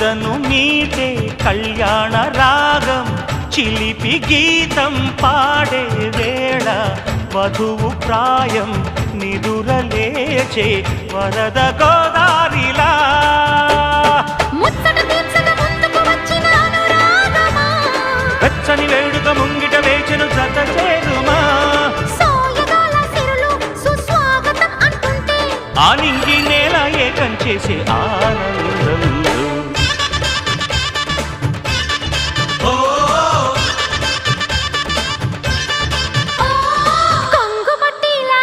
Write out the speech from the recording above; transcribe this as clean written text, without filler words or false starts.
ఎదను మీటే కళ్యాణ రాగం చిలిపి గీతం పాడే వేళ వధువు ప్రాయం నిదురలేచే వరద గోదారిలా వెచ్చని వేడుక ముంగిట వేచెను జత చేరుమా సుస్వాగతం అంటుంటే ఆ నింగి నేల ఏకం చేసే ఆనందం